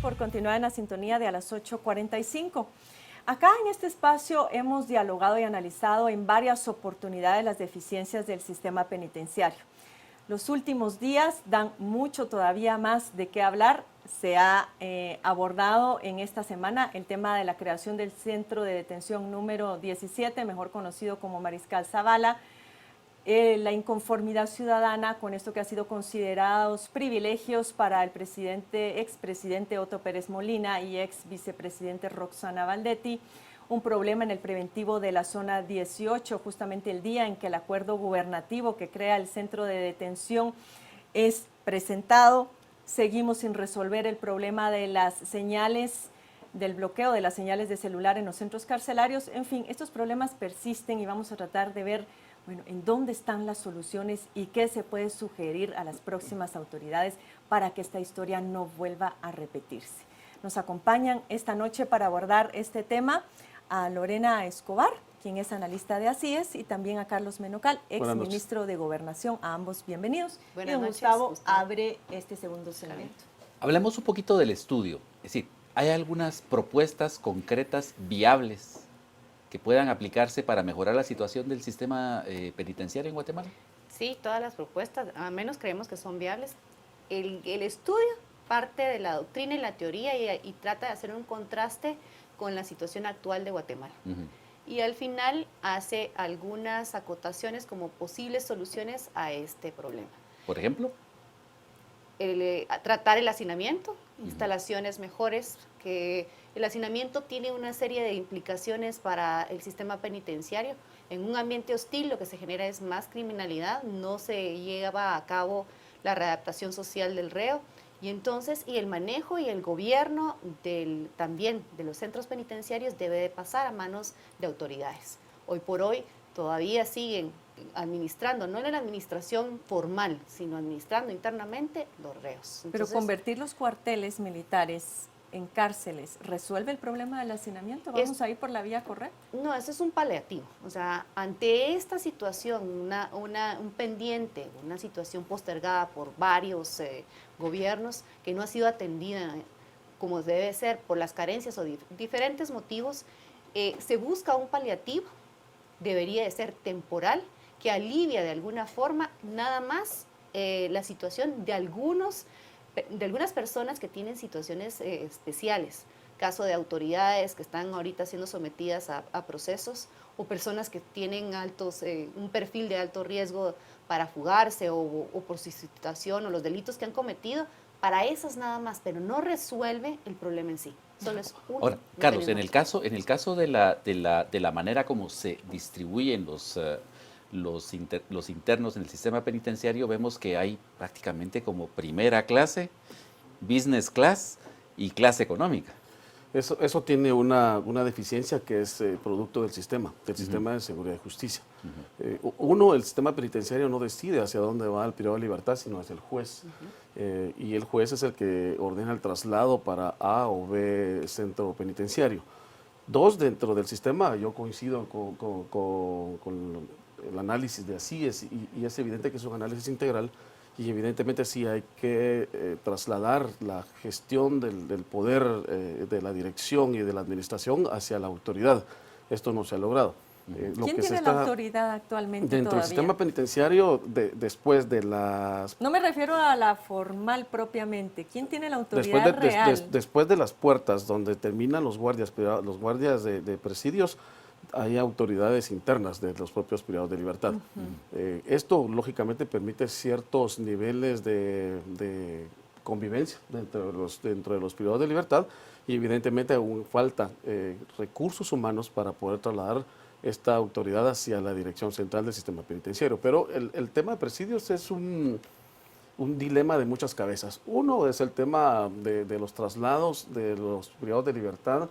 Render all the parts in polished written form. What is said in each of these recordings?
por continuar en la sintonía de a las 8:45. Acá en este espacio hemos dialogado y analizado en varias oportunidades las deficiencias del sistema penitenciario. Los últimos días dan mucho todavía más de qué hablar. Se ha abordado en esta semana el tema de la creación del Centro de Detención número 17, mejor conocido como Mariscal Zavala, la inconformidad ciudadana con esto que ha sido considerados privilegios para el expresidente Otto Pérez Molina y ex vicepresidente Roxana Valdetti, un problema en el preventivo de la zona 18, justamente el día en que el acuerdo gubernativo que crea el centro de detención es presentado. Seguimos sin resolver el problema de las señales, del bloqueo de las señales de celular en los centros carcelarios. En fin, estos problemas persisten y vamos a tratar de ver en dónde están las soluciones y qué se puede sugerir a las próximas autoridades para que esta historia no vuelva a repetirse. Nos acompañan esta noche para abordar este tema a Lorena Escobar, quien es analista de ACIES, y también a Carlos Menocal, ex ministro de Gobernación. A ambos bienvenidos. Buenas noches, Gustavo abre este segundo segmento. Hablemos un poquito del estudio. Es decir, ¿hay algunas propuestas concretas viables que puedan aplicarse para mejorar la situación del sistema penitenciario en Guatemala? Sí, todas las propuestas, al menos creemos que son viables. El estudio parte de la doctrina y la teoría y trata de hacer un contraste con la situación actual de Guatemala. Y al final hace algunas acotaciones como posibles soluciones a este problema. ¿Por ejemplo? Tratar el hacinamiento, instalaciones mejores, que el hacinamiento tiene una serie de implicaciones para el sistema penitenciario. En un ambiente hostil lo que se genera es más criminalidad, no se lleva a cabo la readaptación social del reo, y entonces el manejo y el gobierno también de los centros penitenciarios debe de pasar a manos de autoridades. Hoy por hoy todavía siguen administrando, no en la administración formal, sino administrando internamente los reos. Pero convertir los cuarteles militares en cárceles, ¿resuelve el problema del hacinamiento? ¿Vamos a ir por la vía correcta? No, eso es un paliativo. O sea, ante esta situación, un pendiente, una situación postergada por varios gobiernos que no ha sido atendida como debe ser por las carencias o diferentes motivos, se busca un paliativo, debería de ser temporal, que alivia de alguna forma nada más la situación de algunas personas que tienen situaciones especiales, caso de autoridades que están ahorita siendo sometidas a procesos, o personas que tienen un perfil de alto riesgo para fugarse o por su situación o los delitos que han cometido, para esas nada más, pero no resuelve el problema en sí. Solo es Ahora, Carlos, en el caso de la manera como se distribuyen los internos en el sistema penitenciario, vemos que hay prácticamente como primera clase, business class y clase económica. Eso tiene una deficiencia que es producto del sistema de seguridad y justicia. El sistema penitenciario no decide hacia dónde va el privado de libertad, sino es el juez. Y el juez es el que ordena el traslado para A o B centro penitenciario. Dentro del sistema, yo coincido con el análisis de ACIES y es evidente que es un análisis integral y evidentemente sí hay que trasladar la gestión del poder de la dirección y de la administración hacia la autoridad. Esto no se ha logrado. ¿Quién tiene la autoridad actualmente dentro todavía? del sistema penitenciario después de las... No me refiero a la formal propiamente. ¿Quién tiene la autoridad real? Después de las puertas donde terminan los guardias de presidios, hay autoridades internas de los propios privados de libertad. Esto, lógicamente, permite ciertos niveles de convivencia dentro de los privados de libertad y, evidentemente, aún falta recursos humanos para poder trasladar esta autoridad hacia la dirección central del sistema penitenciario. Pero el tema de presidios es un dilema de muchas cabezas. Uno es el tema de los traslados de los privados de libertad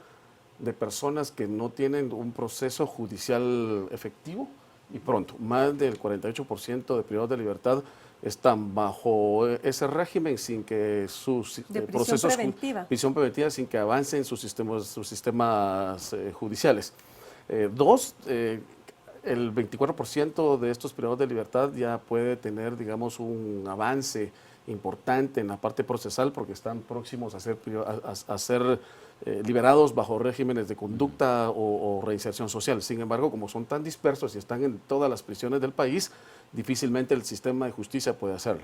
de personas que no tienen un proceso judicial efectivo y pronto. Más del 48% de privados de libertad están bajo ese régimen sin que sus procesos de prisión preventiva, sin que avancen sus sistemas judiciales. el 24% de estos privados de libertad ya puede tener, digamos, un avance importante en la parte procesal porque están próximos a ser liberados bajo regímenes de conducta o reinserción social. Sin embargo, como son tan dispersos y están en todas las prisiones del país, difícilmente el sistema de justicia puede hacerlo.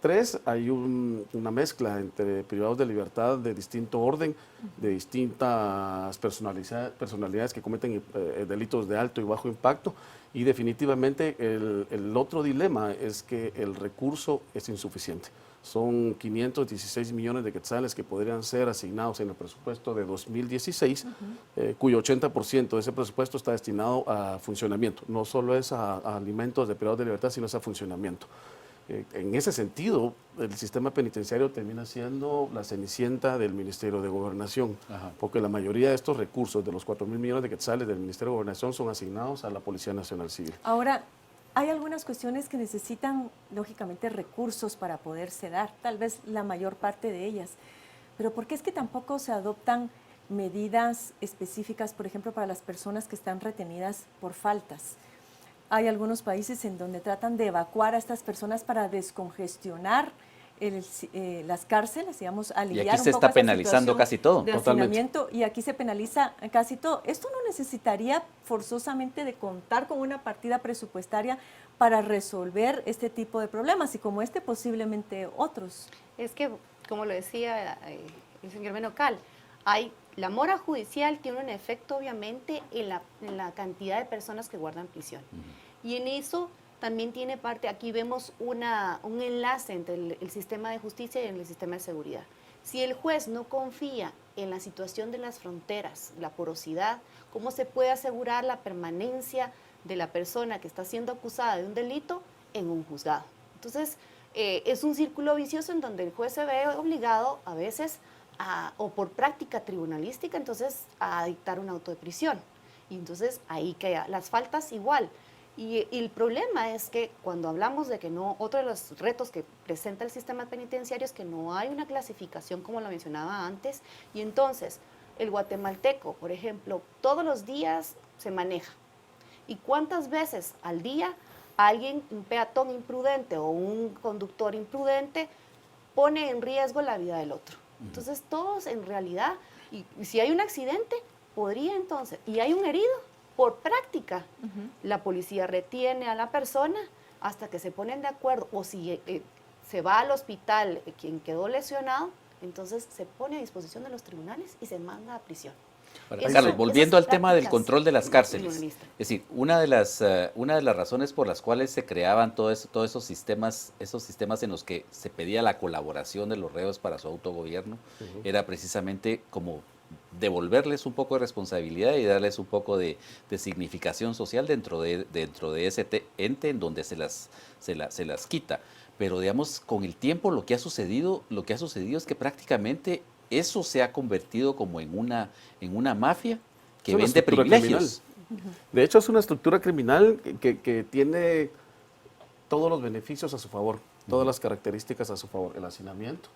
3, hay una mezcla entre privados de libertad de distinto orden, de distintas personalidades que cometen delitos de alto y bajo impacto, y definitivamente el otro dilema es que el recurso es insuficiente. Son 516 millones de quetzales que podrían ser asignados en el presupuesto de 2016, cuyo 80% de ese presupuesto está destinado a funcionamiento. No solo es a alimentos de privados de libertad, sino es a funcionamiento. En ese sentido, el sistema penitenciario termina siendo la cenicienta del Ministerio de Gobernación, porque la mayoría de estos recursos, de los 4.000 millones de quetzales del Ministerio de Gobernación, son asignados a la Policía Nacional Civil. Ahora, hay algunas cuestiones que necesitan, lógicamente, recursos para poderse dar, tal vez la mayor parte de ellas, pero ¿por qué es que tampoco se adoptan medidas específicas, por ejemplo, para las personas que están retenidas por faltas? Hay algunos países en donde tratan de evacuar a estas personas para descongestionar las cárceles, digamos, aliviar y aquí se un poco está esta penalizando situación casi todo. de Totalmente. hacinamiento, y aquí se penaliza casi todo. Esto no necesitaría forzosamente de contar con una partida presupuestaria para resolver este tipo de problemas, y como este posiblemente otros. Es que, como lo decía el señor Menocal, la mora judicial tiene un efecto obviamente en la cantidad de personas que guardan prisión. Y en eso también tiene parte, aquí vemos un enlace entre el sistema de justicia y el sistema de seguridad. Si el juez no confía en la situación de las fronteras, la porosidad, ¿cómo se puede asegurar la permanencia de la persona que está siendo acusada de un delito en un juzgado? Entonces, es un círculo vicioso en donde el juez se ve obligado a veces o por práctica tribunalística, entonces a dictar un auto de prisión. Y entonces ahí queda. Las faltas igual. Y el problema es que cuando hablamos de que no, otro de los retos que presenta el sistema penitenciario es que no hay una clasificación como lo mencionaba antes, y entonces el guatemalteco, por ejemplo, todos los días se maneja. ¿Y cuántas veces al día alguien, un peatón imprudente o un conductor imprudente, pone en riesgo la vida del otro? Entonces todos en realidad, y si hay un accidente, podría entonces, y hay un herido, por práctica, la policía retiene a la persona hasta que se ponen de acuerdo, o si se va al hospital quien quedó lesionado, entonces se pone a disposición de los tribunales y se manda a prisión. Carlos, volviendo al tema del control de las cárceles, es tribunalistas. decir, una de las razones por las cuales se creaban todos esos sistemas en los que se pedía la colaboración de los reos para su autogobierno, era precisamente como devolverles un poco de responsabilidad y darles un poco de significación social dentro de ese ente en donde se las quita. Pero digamos, con el tiempo lo que ha sucedido es que prácticamente eso se ha convertido como en una mafia que vende privilegios. De hecho, es una estructura criminal que tiene todos los beneficios a su favor, todas las características a su favor. El hacinamiento,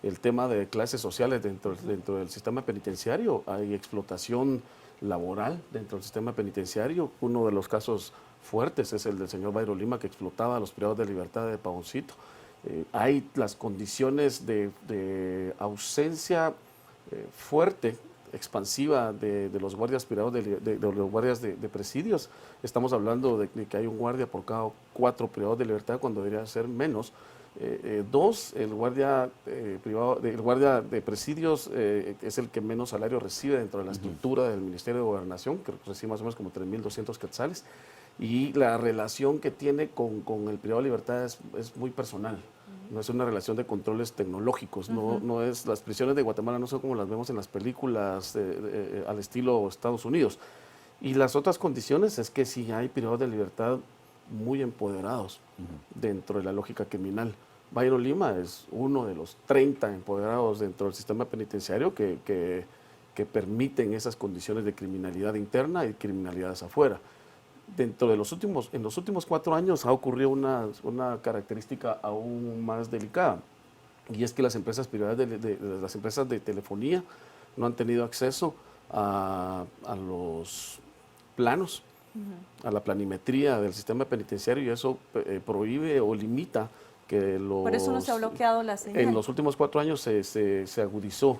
el tema de clases sociales dentro del sistema penitenciario, hay explotación laboral dentro del sistema penitenciario. Uno de los casos fuertes es el del señor Bayro Lima, que explotaba a los privados de libertad de Pavoncito. Hay las condiciones de ausencia fuerte, expansiva de los guardias privados, de los guardias de presidios. Estamos hablando de que hay un guardia por cada 4 privados de libertad cuando debería ser menos. 2, el guardia de presidios es el que menos salario recibe dentro de la estructura del Ministerio de Gobernación, que recibe más o menos como 3.200 quetzales. Y la relación que tiene con el privado de libertad es muy personal. No es una relación de controles tecnológicos. No es, las prisiones de Guatemala no son como las vemos en las películas al estilo Estados Unidos. Y las otras condiciones es que si hay privados de libertad muy empoderados dentro de la lógica criminal. Bayro Lima es uno de los 30 empoderados dentro del sistema penitenciario que permiten esas condiciones de criminalidad interna y criminalidades afuera. En los últimos 4 años ha ocurrido una característica aún más delicada, y es que las empresas privadas las empresas de telefonía no han tenido acceso a los planos a la planimetría del sistema penitenciario, y eso prohíbe o limita que los... Por eso no se ha bloqueado la señal. En los últimos 4 años se agudizó,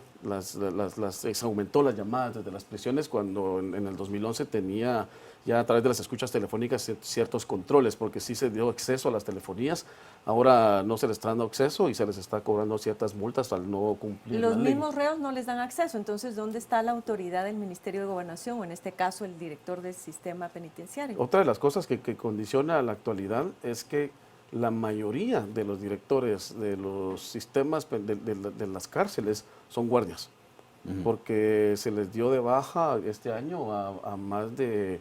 se aumentó las llamadas desde las prisiones, cuando en el 2011 tenía ya a través de las escuchas telefónicas ciertos controles, porque sí se dio acceso a las telefonías. Ahora no se les está dando acceso y se les está cobrando ciertas multas al no cumplir Los la ley. mismos reos no les dan acceso, entonces ¿dónde está la autoridad del Ministerio de Gobernación, o en este caso el director del sistema penitenciario? Otra de las cosas que condiciona a la actualidad es que la mayoría de los directores de los sistemas de las cárceles son guardias, porque se les dio de baja este año a más del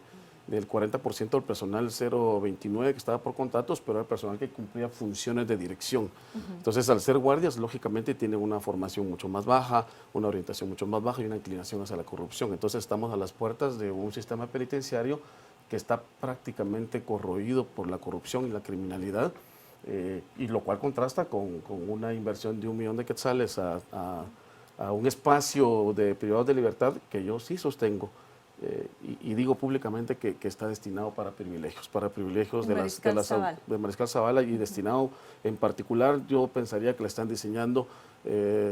40% del personal 029 que estaba por contratos, pero era personal que cumplía funciones de dirección. Entonces, al ser guardias, lógicamente tienen una formación mucho más baja, una orientación mucho más baja y una inclinación hacia la corrupción. Entonces, estamos a las puertas de un sistema penitenciario que está prácticamente corroído por la corrupción y la criminalidad, y lo cual contrasta con una inversión de 1 millón de quetzales a un espacio de privados de libertad que yo sí sostengo, y digo públicamente que está destinado para privilegios de Mariscal Zavala, y destinado en particular, yo pensaría que le están diseñando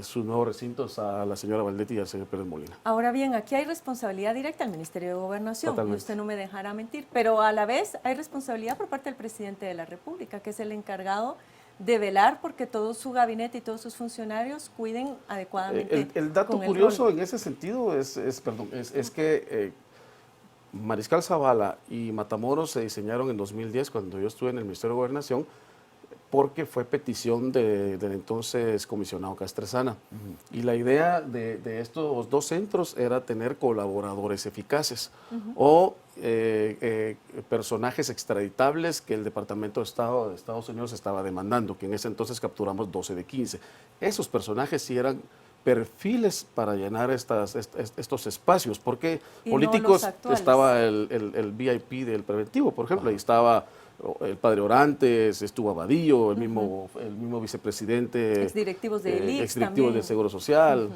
sus nuevos recintos a la señora Valdetti y al señor Pérez Molina. Ahora bien, aquí hay responsabilidad directa al Ministerio de Gobernación, Totalmente. y usted no me dejará mentir, pero a la vez hay responsabilidad por parte del presidente de la República, que es el encargado de velar porque todo su gabinete y todos sus funcionarios cuiden adecuadamente. El dato curioso en ese sentido es que Mariscal Zavala y Matamoros se diseñaron en 2010, cuando yo estuve en el Ministerio de Gobernación, porque fue petición del entonces comisionado Castresana. Y la idea de estos 2 centros era tener colaboradores eficaces o personajes extraditables que el Departamento de Estado de Estados Unidos estaba demandando, que en ese entonces capturamos 12 de 15. Esos personajes sí eran perfiles para llenar estos espacios, porque y políticos no estaba el VIP del preventivo, por ejemplo, ahí estaba el padre Orantes, estuvo Abadillo, el mismo vicepresidente, exdirectivos de ILIX exdirectivos del Seguro Social,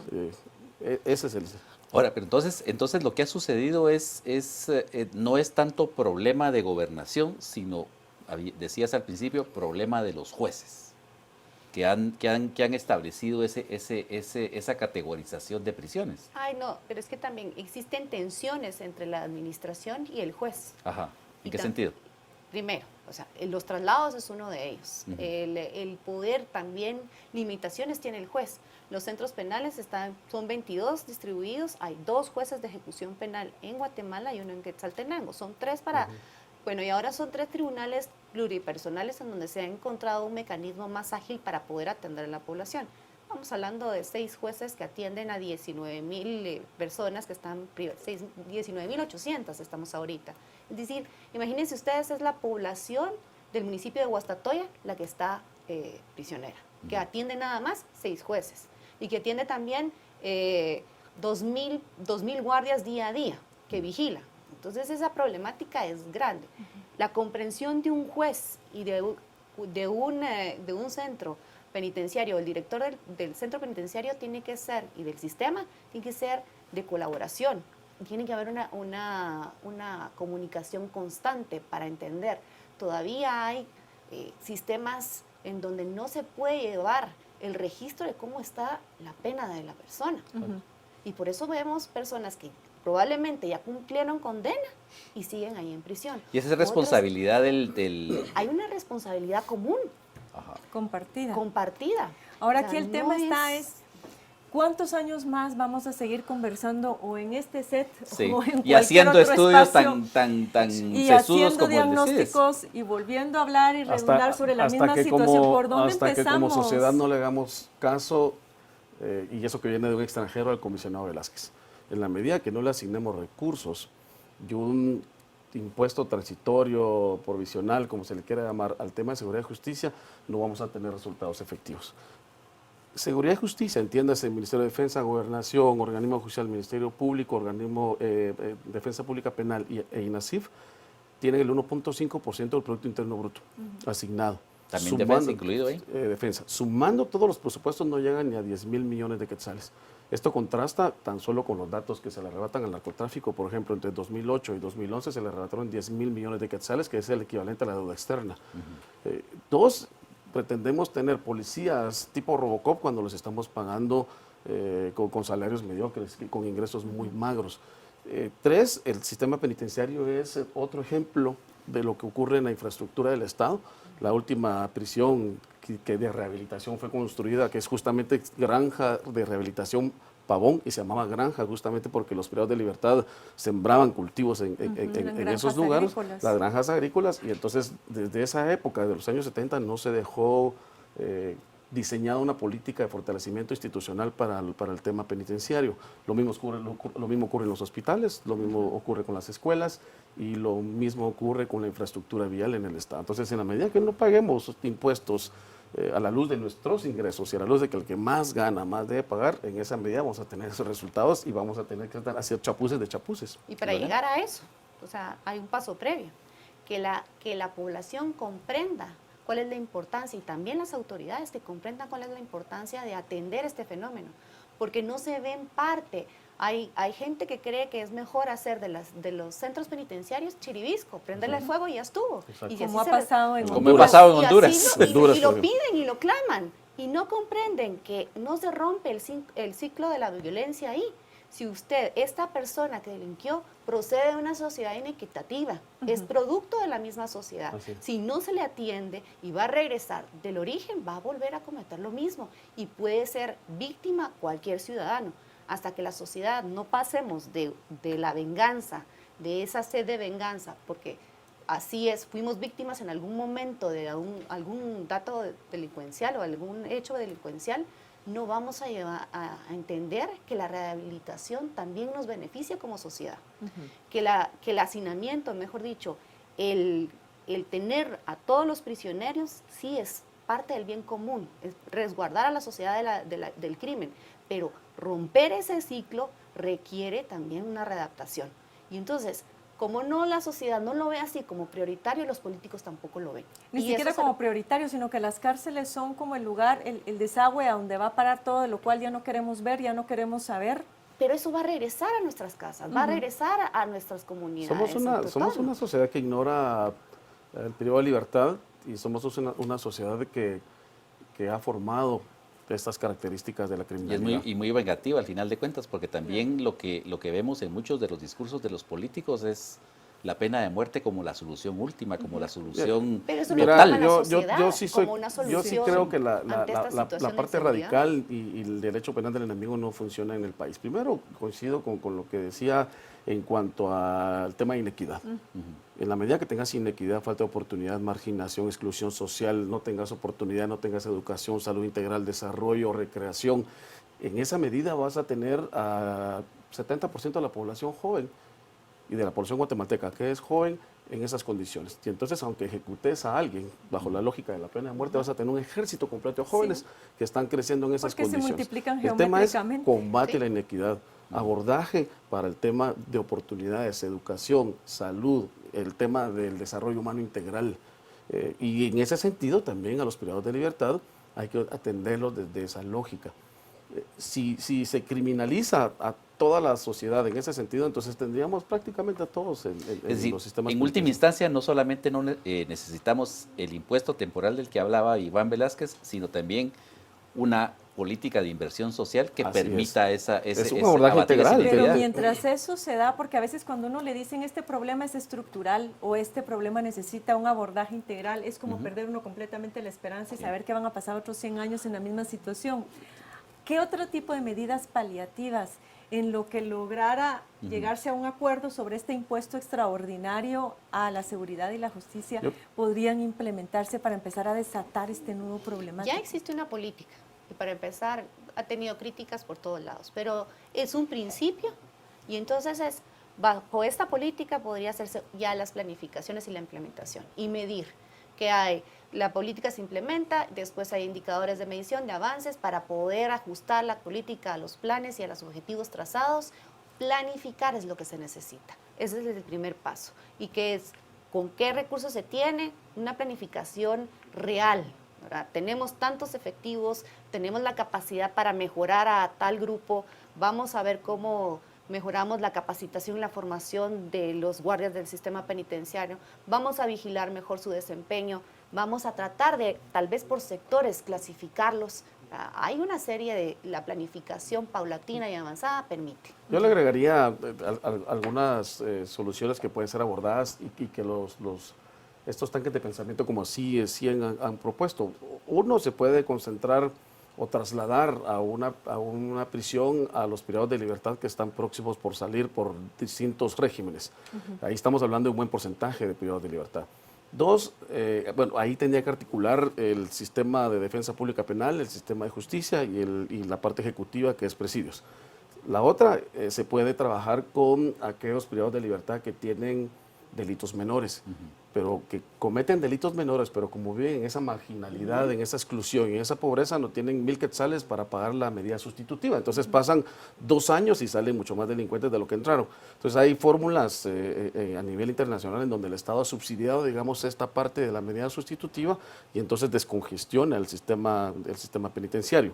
ese es el... Ahora, pero entonces lo que ha sucedido no es tanto problema de gobernación, sino, decías al principio, problema de los jueces, que han establecido esa categorización de prisiones. Ay, no, pero es que también existen tensiones entre la administración y el juez. Ajá. ¿En qué sentido? Primero, o sea, los traslados es uno de ellos. El poder también, limitaciones tiene el juez. Los centros penales son 22 distribuidos, hay 2 jueces de ejecución penal en Guatemala y 1 en Quetzaltenango. Son 3 para... Bueno, y ahora son 3 tribunales pluripersonales en donde se ha encontrado un mecanismo más ágil para poder atender a la población. Estamos hablando de 6 jueces que atienden a 19,000 personas que están privadas, 19,800 estamos ahorita. Es decir, imagínense ustedes, es la población del municipio de Guastatoya la que está prisionera, que atiende nada más 6 jueces y que atiende también 2,000 guardias día a día que vigilan. Entonces esa problemática es grande. La comprensión de un juez y de un centro penitenciario, el director del centro penitenciario tiene que ser, y del sistema, tiene que ser de colaboración. Tiene que haber una comunicación constante para entender. Todavía hay sistemas en donde no se puede llevar el registro de cómo está la pena de la persona. Y por eso vemos personas que probablemente ya cumplieron condena y siguen ahí en prisión. Y esa es responsabilidad del... Hay una responsabilidad común. Ajá. Compartida. O Ahora sea, aquí el tema es ¿cuántos años más vamos a seguir conversando o en este set o en y haciendo otro estudios espacio, tan y sesudos haciendo como diagnósticos y volviendo a hablar y redundar sobre la misma situación? ¿Por dónde hasta empezamos? Que como sociedad no le hagamos caso, y eso que viene de un extranjero, al comisionado Velázquez. En la medida que no le asignemos recursos y un impuesto transitorio, provisional, como se le quiera llamar, al tema de seguridad y justicia, no vamos a tener resultados efectivos. Seguridad y justicia, entiéndase, Ministerio de Defensa, Gobernación, Organismo Judicial, Ministerio Público, Organismo Defensa Pública Penal e INASIF, tienen el 1.5% del Producto Interno Bruto asignado. También defensa incluido ahí. Defensa. Sumando todos los presupuestos no llegan ni a 10,000 millones de quetzales. Esto contrasta tan solo con los datos que se le arrebatan al narcotráfico. Por ejemplo, entre 2008 y 2011 se le arrebataron 10,000 millones de quetzales, que es el equivalente a la deuda externa. Dos, pretendemos tener policías tipo Robocop cuando los estamos pagando con salarios mediocres, con ingresos muy magros. Tres, el sistema penitenciario es otro ejemplo de lo que ocurre en la infraestructura del Estado. La última prisión que de rehabilitación fue construida, que es justamente Granja de Rehabilitación Pavón, y se llamaba Granja justamente porque los privados de libertad sembraban cultivos en esos lugares, las granjas agrícolas, y entonces desde esa época, de los años 70, no se dejó diseñada una política de fortalecimiento institucional para el tema penitenciario. Lo mismo ocurre en los hospitales, lo mismo ocurre con las escuelas y lo mismo ocurre con la infraestructura vial en el Estado. Entonces, en la medida que no paguemos impuestos a la luz de nuestros ingresos y a la luz de que el que más gana, más debe pagar, en esa medida vamos a tener esos resultados y vamos a tener que hacer chapuces de chapuces. Y para llegar a eso, o sea, hay un paso previo, que la población comprenda cuál es la importancia, y también las autoridades que comprendan cuál es la importancia de atender este fenómeno, porque no se ven parte. Hay gente que cree que es mejor hacer de los centros penitenciarios chiribisco, prenderle el fuego y ya estuvo. Y como ha pasado en Honduras. Y lo piden y lo claman, y no comprenden que no se rompe el ciclo de la violencia ahí. Si esta persona que delinquió, procede de una sociedad inequitativa, es producto de la misma sociedad. Si no se le atiende y va a regresar del origen, va a volver a cometer lo mismo y puede ser víctima cualquier ciudadano. Hasta que la sociedad no pasemos de la venganza, de esa sed de venganza, porque así es, fuimos víctimas en algún momento de algún dato delincuencial o algún hecho delincuencial, no vamos a llevar a entender que la rehabilitación también nos beneficia como sociedad, que el hacinamiento, mejor dicho, el tener a todos los prisioneros sí es parte del bien común, es resguardar a la sociedad del crimen, pero romper ese ciclo requiere también una readaptación. Y entonces, como la sociedad no lo ve así como prioritario, los políticos tampoco lo ven. Ni siquiera como prioritario, sino que las cárceles son como el lugar, el desagüe a donde va a parar todo, de lo cual ya no queremos ver, ya no queremos saber. Pero eso va a regresar a nuestras casas, va a regresar a nuestras comunidades. Somos una sociedad que ignora el periodo de libertad y somos una sociedad que ha formado estas características de la criminalidad. Y muy vengativa al final de cuentas, porque también lo que vemos en muchos de los discursos de los políticos es la pena de muerte como la solución última, como la solución total. Yo sí creo que la parte radical y el derecho penal del enemigo no funciona en el país. Primero, coincido con lo que decía en cuanto al tema de inequidad. En la medida que tengas inequidad, falta de oportunidad, marginación, exclusión social, no tengas oportunidad, no tengas educación, salud integral, desarrollo, recreación, en esa medida vas a tener a 70% de la población joven y de la población guatemalteca que es joven en esas condiciones. Y entonces, aunque ejecutes a alguien bajo la lógica de la pena de muerte, vas a tener un ejército completo de jóvenes que están creciendo en esas condiciones. Se multiplican el tema es combate sí. a la inequidad, abordaje para el tema de oportunidades, educación, salud, el tema del desarrollo humano integral. Y en ese sentido también a los privados de libertad hay que atenderlos desde esa lógica. Si se criminaliza a toda la sociedad en ese sentido, entonces tendríamos prácticamente a todos en los sistemas. En última instancia, no solamente necesitamos el impuesto temporal del que hablaba Iván Velázquez, sino también una política de inversión social que permita es un abordaje integral. Pero mientras eso se da, porque a veces cuando uno le dicen este problema es estructural o este problema necesita un abordaje integral, es como perder uno completamente la esperanza y saber que van a pasar otros 100 años en la misma situación. ¿Qué otro tipo de medidas paliativas en lo que lograra llegarse a un acuerdo sobre este impuesto extraordinario a la seguridad y la justicia podrían implementarse para empezar a desatar este nuevo problema? Ya existe una política y para empezar ha tenido críticas por todos lados, pero es un principio y entonces bajo esta política podría hacerse ya las planificaciones y la implementación y medir que hay. La política se implementa, después hay indicadores de medición, de avances para poder ajustar la política a los planes y a los objetivos trazados. Planificar es lo que se necesita. Ese es el primer paso. Y que es con qué recursos se tiene, una planificación real, ¿verdad? Tenemos tantos efectivos, tenemos la capacidad para mejorar a tal grupo, vamos a ver cómo mejoramos la capacitación y la formación de los guardias del sistema penitenciario, vamos a vigilar mejor su desempeño, vamos a tratar de, tal vez por sectores, clasificarlos. Hay una serie de, la planificación paulatina y avanzada permite. Yo le agregaría algunas soluciones que pueden ser abordadas y que estos tanques de pensamiento como así han propuesto. Uno, se puede concentrar o trasladar a una prisión a los privados de libertad que están próximos por salir por distintos regímenes. Ahí estamos hablando de un buen porcentaje de privados de libertad. Dos, bueno, ahí tendría que articular el sistema de defensa pública penal, el sistema de justicia y la parte ejecutiva, que es presidios. La otra, se puede trabajar con aquellos privados de libertad que tienen delitos menores, pero que cometen delitos menores, pero como viven en esa marginalidad, en esa exclusión, en esa pobreza, no tienen 1,000 quetzales para pagar la medida sustitutiva. Entonces pasan 2 años y salen mucho más delincuentes de lo que entraron. Entonces hay fórmulas a nivel internacional en donde el Estado ha subsidiado, digamos, esta parte de la medida sustitutiva y entonces descongestiona el sistema penitenciario.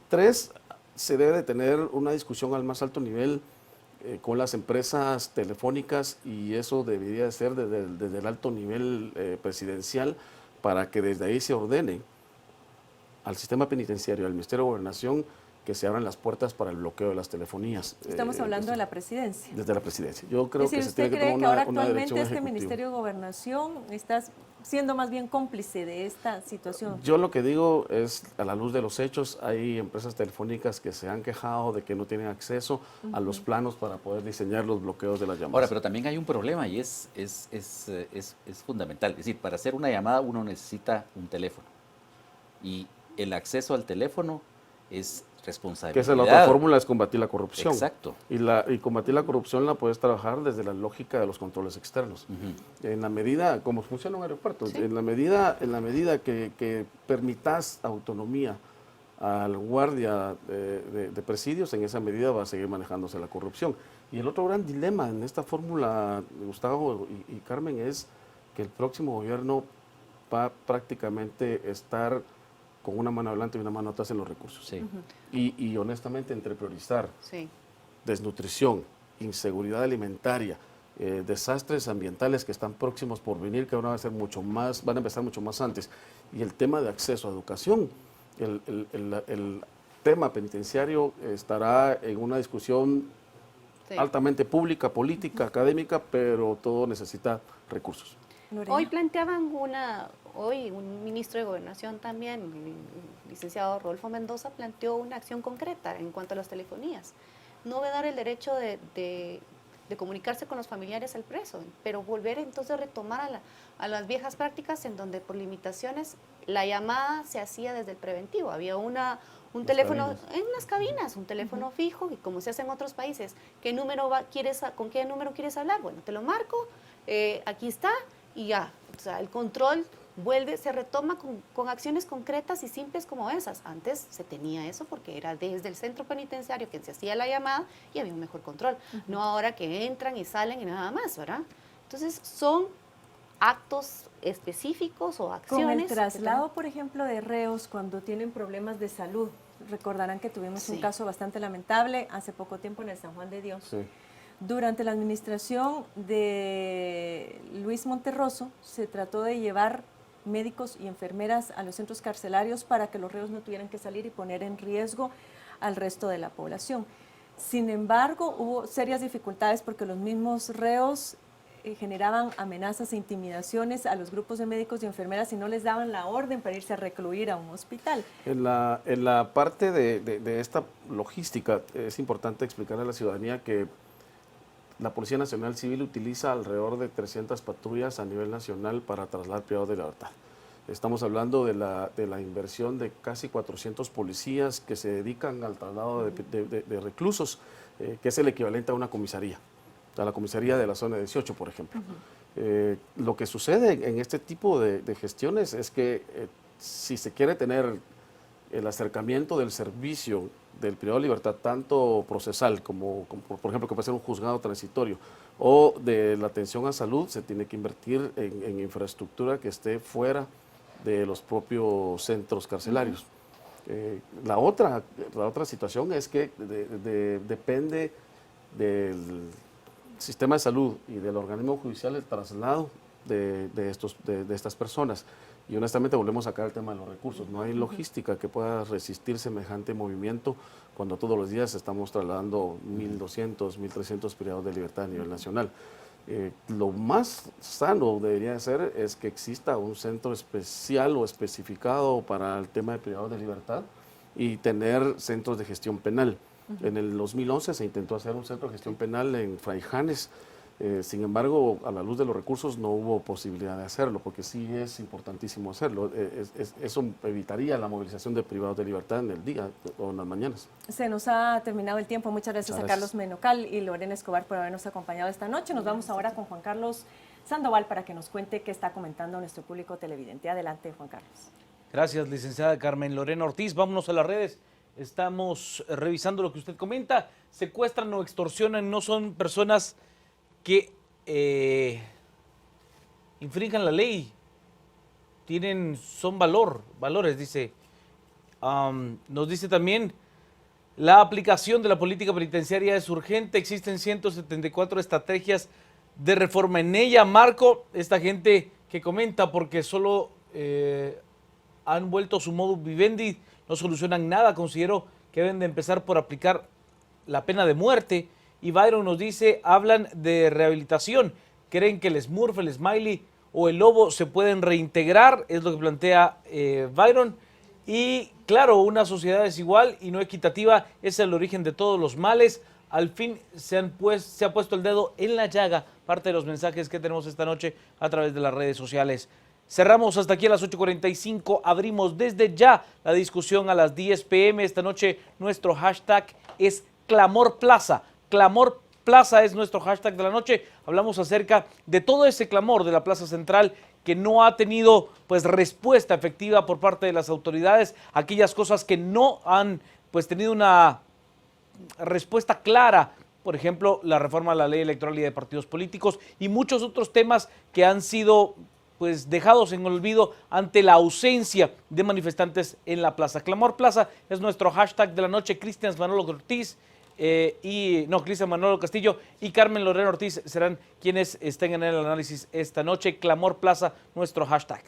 3, se debe de tener una discusión al más alto nivel con las empresas telefónicas, y eso debería de ser desde el alto nivel presidencial, para que desde ahí se ordene al sistema penitenciario, al Ministerio de Gobernación, que se abran las puertas para el bloqueo de las telefonías. Estamos hablando de la presidencia. Desde la presidencia. Yo creo que se ¿usted tiene que cree tomar que ahora una actualmente dirección este ejecutiva. Ministerio de Gobernación está siendo más bien cómplice de esta situación? Yo lo que digo es, a la luz de los hechos, hay empresas telefónicas que se han quejado de que no tienen acceso a los planos para poder diseñar los bloqueos de las llamadas. Ahora, pero también hay un problema y es fundamental. Es decir, para hacer una llamada uno necesita un teléfono, y el acceso al teléfono es responsabilidad. Que esa es la otra fórmula, es combatir la corrupción. Exacto. Y combatir la corrupción la puedes trabajar desde la lógica de los controles externos. En la medida, como funciona un aeropuerto, Sí. en la medida que permitas autonomía al guardia de presidios, en esa medida va a seguir manejándose la corrupción. Y el otro gran dilema en esta fórmula, Gustavo y Carmen, es que el próximo gobierno va prácticamente estar con una mano adelante y una mano atrás en los recursos. Sí. Y honestamente, entre priorizar Sí. desnutrición, inseguridad alimentaria, desastres ambientales que están próximos por venir, que van a empezar mucho más antes, y el tema de acceso a educación, el tema penitenciario estará en una discusión Sí. altamente pública, política, académica, pero todo necesita recursos. Lorena. Hoy planteaban un ministro de Gobernación también, el licenciado Rodolfo Mendoza, planteó una acción concreta en cuanto a las telefonías. No vedar el derecho de comunicarse con los familiares del preso, pero volver entonces a retomar a las viejas prácticas en donde por limitaciones la llamada se hacía desde el preventivo. Había un teléfono en las cabinas, un teléfono fijo, y como se hace en otros países, ¿con qué número quieres hablar? Bueno, te lo marco, aquí está, y ya. O sea, el control se retoma con acciones concretas y simples como esas. Antes se tenía eso porque era desde el centro penitenciario que se hacía la llamada y había un mejor control. No ahora que entran y salen y nada más, ¿verdad? Entonces son actos específicos o acciones. Con el traslado, por ejemplo, de reos cuando tienen problemas de salud. Recordarán que tuvimos un caso bastante lamentable hace poco tiempo en el San Juan de Dios. Sí. Durante la administración de Luis Monterroso se trató de llevar médicos y enfermeras a los centros carcelarios para que los reos no tuvieran que salir y poner en riesgo al resto de la población. Sin embargo, hubo serias dificultades porque los mismos reos generaban amenazas e intimidaciones a los grupos de médicos y enfermeras y no les daban la orden para irse a recluir a un hospital. En la parte de esta logística es importante explicarle a la ciudadanía que la Policía Nacional Civil utiliza alrededor de 300 patrullas a nivel nacional para trasladar privados de libertad. Estamos hablando de la inversión de casi 400 policías que se dedican al traslado de reclusos, que es el equivalente a una comisaría, a la comisaría de la zona 18, por ejemplo. Lo que sucede en este tipo de gestiones es que si se quiere tener el acercamiento del servicio del privado de libertad, tanto procesal como por ejemplo, que puede ser un juzgado transitorio, o de la atención a salud, se tiene que invertir en infraestructura que esté fuera de los propios centros carcelarios. La otra situación es que depende del sistema de salud y del organismo judicial el traslado de estas personas. Y honestamente volvemos a sacar el tema de los recursos. No hay logística que pueda resistir semejante movimiento cuando todos los días estamos trasladando 1.200, 1.300 privados de libertad a nivel nacional. Lo más sano debería ser es que exista un centro especial o especificado para el tema de privados de libertad y tener centros de gestión penal. En el 2011 se intentó hacer un centro de gestión penal en Fraijanes. Sin embargo, a la luz de los recursos no hubo posibilidad de hacerlo, porque sí es importantísimo hacerlo. Eso evitaría la movilización de privados de libertad en el día o en las mañanas. Se nos ha terminado el tiempo. Muchas gracias a Carlos Menocal y Lorena Escobar por habernos acompañado esta noche. Nos vamos ahora con Juan Carlos Sandoval para que nos cuente qué está comentando nuestro público televidente. Adelante, Juan Carlos. Gracias, licenciada Carmen Lorena Ortiz. Vámonos a las redes. Estamos revisando lo que usted comenta. Secuestran o extorsionan, no son personas que infrinjan la ley, son valores, dice. Nos dice también, la aplicación de la política penitenciaria es urgente, existen 174 estrategias de reforma en ella. Marco, esta gente que comenta porque solo han vuelto su modus vivendi, no solucionan nada, considero que deben de empezar por aplicar la pena de muerte. Y Byron nos dice, hablan de rehabilitación, creen que el Smurf, el Smiley o el Lobo se pueden reintegrar, es lo que plantea Byron. Y claro, una sociedad desigual y no equitativa es el origen de todos los males. Al fin se ha puesto el dedo en la llaga, parte de los mensajes que tenemos esta noche a través de las redes sociales. Cerramos hasta aquí a las 8:45, abrimos desde ya la discusión a las 10 p.m. Esta noche nuestro hashtag es Clamor Plaza. Clamor Plaza es nuestro hashtag de la noche. Hablamos acerca de todo ese clamor de la Plaza Central que no ha tenido pues respuesta efectiva por parte de las autoridades, aquellas cosas que no han pues tenido una respuesta clara, por ejemplo, la reforma a la ley electoral y de partidos políticos y muchos otros temas que han sido pues dejados en olvido ante la ausencia de manifestantes en la plaza. Clamor Plaza es nuestro hashtag de la noche. Cristian Manolo Ortiz Cristian Manolo Castillo y Carmen Lorena Ortiz serán quienes estén en el análisis esta noche. Clamor Plaza, nuestro hashtag.